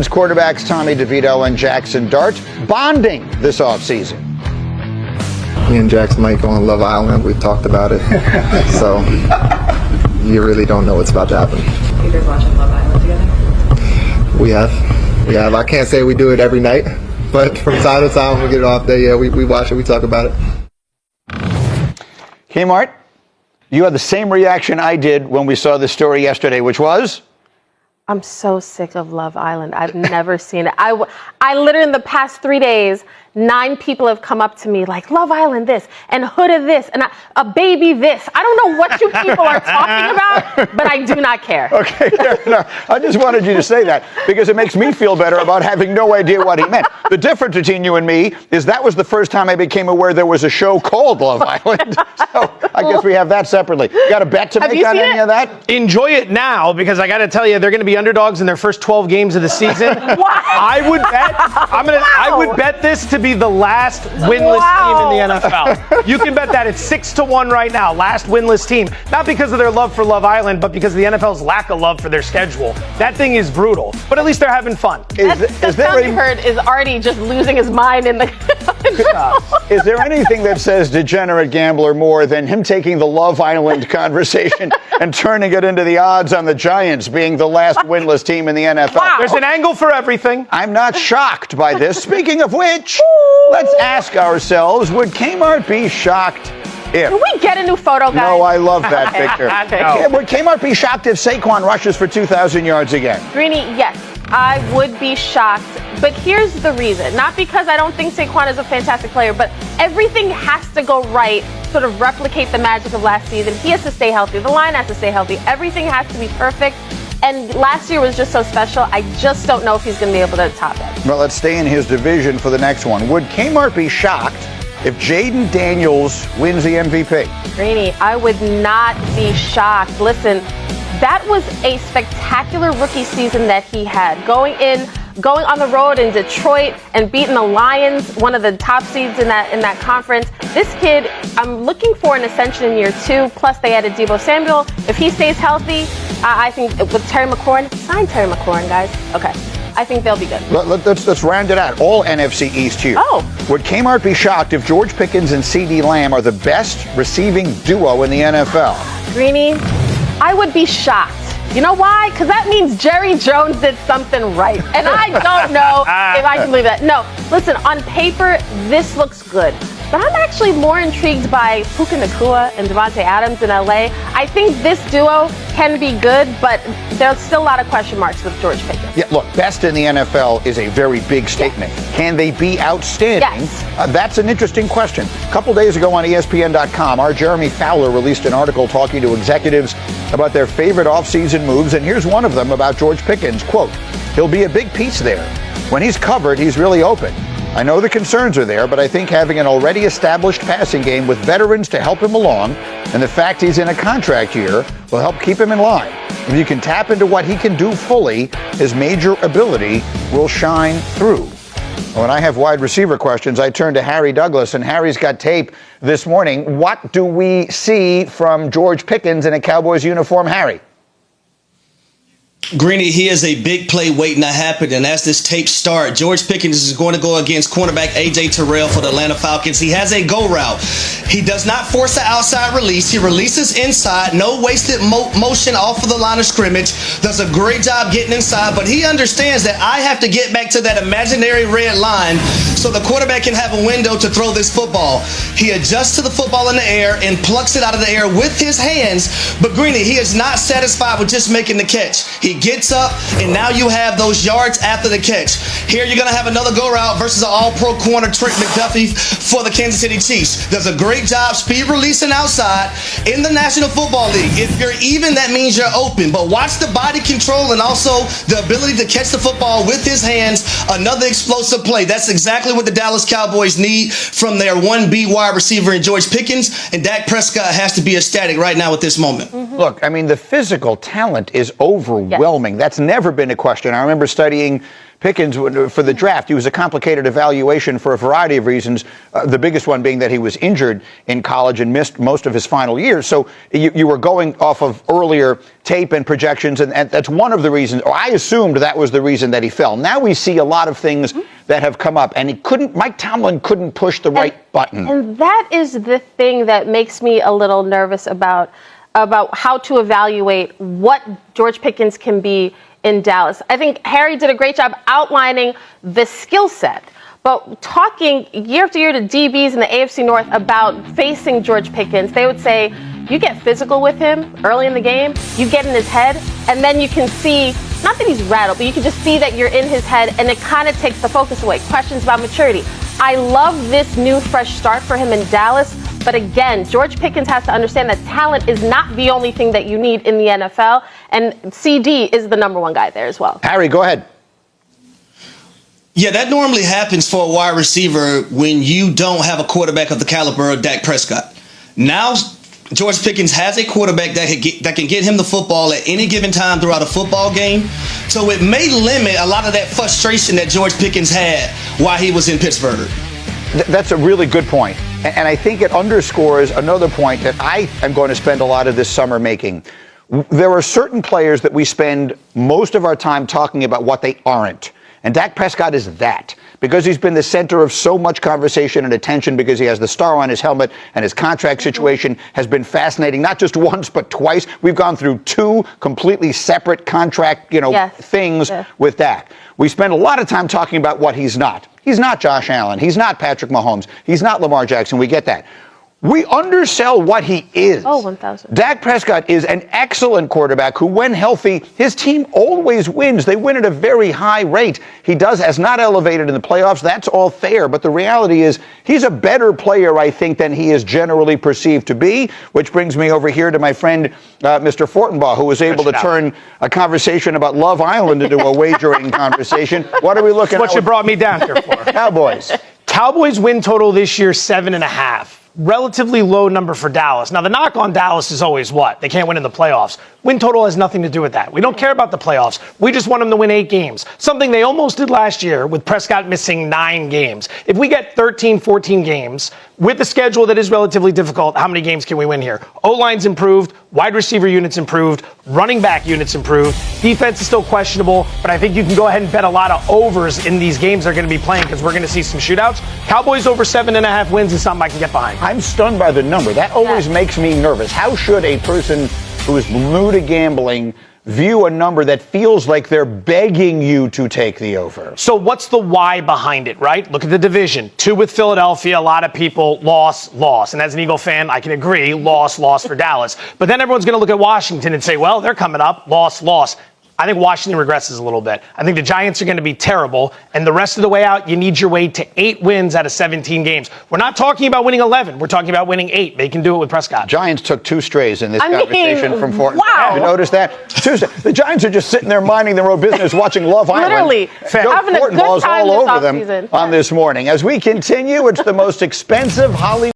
Quarterbacks Tommy DeVito and Jackson Dart bonding this offseason. Me and Jackson might go on Love Island. We've talked about it. So you really don't know what's about to happen. You guys watching Love Island together? We have. I can't say we do it every night, but from time to time when we get it off day, yeah, we watch it, we talk about it. Kmart, you had the same reaction I did when we saw this story yesterday, which was? I'm so sick of Love Island. I've never seen it. I literally, in the past 3 days, 9 people have come up to me like, Love Island this, and Hood of this, and a baby this. I don't know what you people are talking about, but I do not care. Okay, no, I just wanted you to say that because it makes me feel better about having no idea what he meant. The difference between you and me is that was the first time I became aware there was a show called Love Island. So I guess we have that separately. You got a bet to make on any of that? Enjoy it now, because I got to tell you, they're going to be underdogs in their first 12 games of the season. I would bet this to be the last winless team in the NFL. You can bet that it's 6-1 right now. Last winless team, not because of their love for Love Island, but because of the NFL's lack of love for their schedule. That thing is brutal, but at least they're having fun. The sound you heard is already just losing his mind in the. Is there anything that says degenerate gambler more than him taking the Love Island conversation and turning it into the odds on the Giants being the last winless team in the NFL? Wow. There's an angle for everything. I'm not shocked by this. Speaking of which, let's ask ourselves, would Kmart be shocked if? Can we get a new photo, guys? No, I love that picture. Okay. Would Kmart be shocked if Saquon rushes for 2,000 yards again? Greeny, yes, I would be shocked. But here's the reason. Not because I don't think Saquon is a fantastic player, but everything has to go right, sort of replicate the magic of last season. He has to stay healthy. The line has to stay healthy. Everything has to be perfect. And last year was just so special. I just don't know if he's going to be able to top it. Well, let's stay in his division for the next one. Would Kmart be shocked if Jaden Daniels wins the MVP? Greeny, I would not be shocked. Listen, that was a spectacular rookie season that he had. Going on the road in Detroit and beating the Lions, one of the top seeds in that conference. This kid, I'm looking for an ascension in year 2. Plus, they added Deebo Samuel. If he stays healthy, I think with Terry McLaurin, sign Terry McLaurin, guys. Okay. I think they'll be good. Let's round it out. All NFC East here. Oh. Would Kmart be shocked if George Pickens and CeeDee Lamb are the best receiving duo in the NFL? Greeny, I would be shocked. You know why? Because that means Jerry Jones did something right. And I don't know if I can believe that. No, listen, on paper, this looks good. But I'm actually more intrigued by Puka Nacua and Devontae Adams in LA. I think this duo can be good, but there's still a lot of question marks with George Pickens. Yeah, look, best in the NFL is a very big statement. Yes. Can they be outstanding? Yes. That's an interesting question. A couple days ago on ESPN.com, our Jeremy Fowler released an article talking to executives about their favorite offseason moves, and here's one of them about George Pickens. Quote, "He'll be a big piece there. When he's covered, he's really open. I know the concerns are there, but I think having an already established passing game with veterans to help him along and the fact he's in a contract year will help keep him in line. If you can tap into what he can do fully, his major ability will shine through." When I have wide receiver questions, I turn to Harry Douglas, and Harry's got tape this morning. What do we see from George Pickens in a Cowboys uniform, Harry? Greeny, he is a big play waiting to happen, and as this tape starts, George Pickens is going to go against cornerback A.J. Terrell for the Atlanta Falcons. He has a go route. He does not force an outside release. He releases inside, no wasted motion off of the line of scrimmage. Does a great job getting inside, but he understands that I have to get back to that imaginary red line so the quarterback can have a window to throw this football. He adjusts to the football in the air and plucks it out of the air with his hands, but Greeny, he is not satisfied with just making the catch. He gets up, and now you have those yards after the catch. Here you're going to have another go route versus an all-pro corner, Trent McDuffie, for the Kansas City Chiefs. Does a great job speed releasing outside in the National Football League. If you're even, that means you're open. But watch the body control and also the ability to catch the football with his hands. Another explosive play. That's exactly what the Dallas Cowboys need from their 1B wide receiver in George Pickens, and Dak Prescott has to be ecstatic right now at this moment. Look, I mean, the physical talent is overwhelming. Yes. That's never been a question. I remember studying Pickens for the draft. He was a complicated evaluation for a variety of reasons, the biggest one being that he was injured in college and missed most of his final years. So you were going off of earlier tape and projections, and that's one of the reasons, or I assumed that was the reason that he fell. Now we see a lot of things that have come up, and Mike Tomlin couldn't push the right button. And that is the thing that makes me a little nervous about how to evaluate what George Pickens can be in Dallas. I think Harry did a great job outlining the skill set, but talking year after year to DBs in the AFC North about facing George Pickens, they would say, you get physical with him early in the game, you get in his head, and then you can see, not that he's rattled, but you can just see that you're in his head, and it kind of takes the focus away. Questions about maturity. I love this new fresh start for him in Dallas. But again, George Pickens has to understand that talent is not the only thing that you need in the NFL, and CD is the number one guy there as well. Harry, go ahead. Yeah, that normally happens for a wide receiver when you don't have a quarterback of the caliber of Dak Prescott. Now, George Pickens has a quarterback that can get him the football at any given time throughout a football game. So it may limit a lot of that frustration that George Pickens had while he was in Pittsburgh. That's a really good point. And I think it underscores another point that I am going to spend a lot of this summer making. There are certain players that we spend most of our time talking about what they aren't. And Dak Prescott is that, because he's been the center of so much conversation and attention, because he has the star on his helmet, and his contract situation has been fascinating, not just once, but twice. We've gone through two completely separate contract, things with Dak. We spend a lot of time talking about what he's not. He's not Josh Allen. He's not Patrick Mahomes. He's not Lamar Jackson. We get that. We undersell what he is. Oh, 1,000. Dak Prescott is an excellent quarterback who, when healthy, his team always wins. They win at a very high rate. He has not elevated in the playoffs. That's all fair. But the reality is he's a better player, I think, than he is generally perceived to be, which brings me over here to my friend, Mr. Fortenbaugh, who was able to turn a conversation about Love Island into a wagering conversation. What are we looking at? What you brought me down here for. Cowboys. Cowboys win total this year, 7.5. Relatively low number for Dallas. Now, the knock on Dallas is always what? They can't win in the playoffs. Win total has nothing to do with that. We don't care about the playoffs. We just want them to win 8 games. Something they almost did last year with Prescott missing 9 games. If we get 13, 14 games with a schedule that is relatively difficult, how many games can we win here? O-line's improved, wide receiver units improved, running back units improved. Defense is still questionable, but I think you can go ahead and bet a lot of overs in these games they're going to be playing, because we're going to see some shootouts. Cowboys over 7.5 wins is something I can get behind. I'm stunned by the number. That always makes me nervous. How should a person who is new to gambling view a number that feels like they're begging you to take the over? So what's the why behind it, right? Look at the division. 2 with Philadelphia. A lot of people loss. And as an Eagle fan, I can agree, loss for Dallas. But then everyone's going to look at Washington and say, well, they're coming up, loss. I think Washington regresses a little bit. I think the Giants are going to be terrible. And the rest of the way out, you need your way to 8 wins out of 17 games. We're not talking about winning 11. We're talking about winning 8. They can do it with Prescott. Giants took 2 strays in this conversation from Fortin. Wow. You notice that? The Giants are just sitting there minding their own business, watching Love Island. Literally. Having a good time all this over them offseason. on this morning. As we continue, it's the most expensive Hollywood